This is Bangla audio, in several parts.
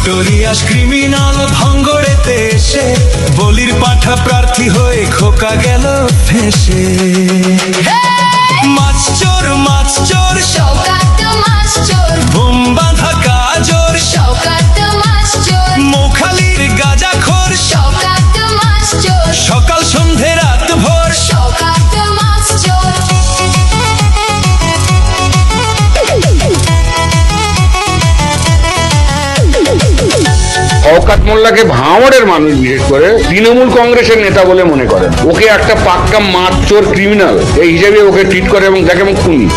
নোটোরিয়াস ক্রিমিনাল ভাঙ্গড়েতে এসে বলির পাঠা প্রার্থী হয়ে খোকা গেল ফেসে। মাছ চোর শওকত মাছ চোর, বোম বাঁধা কাজর শওকত মাছ চোর, মোখালির গাজাখোর শওকত মাছ চোর, সকাল সন্ধে রাত ভোর শওকত মাছ চোর। শওকত মোল্লাকে ভাঙড়ের মানুষ বিশেষ করে তৃণমূল কংগ্রেসের নেতা বলে মনে করেন। ওকে একটা পাক্কা মাছ চোর ক্রিমিনাল এই হিসেবে ওকে ট্রিট করে এবং দেখে এবং খুনি।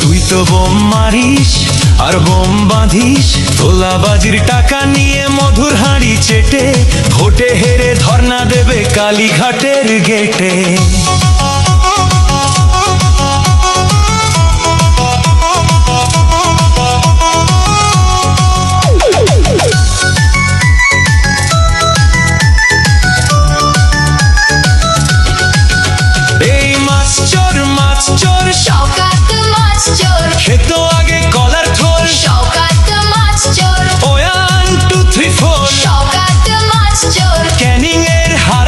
তুই তো বোম মারিস আর বোম বাঁধিস, তোলাবাজির টাকা নিয়ে মধুর হাঁড়ি চেটে ভোটে হেরে ধর্ণা দেবে কালীঘাটের গেটে।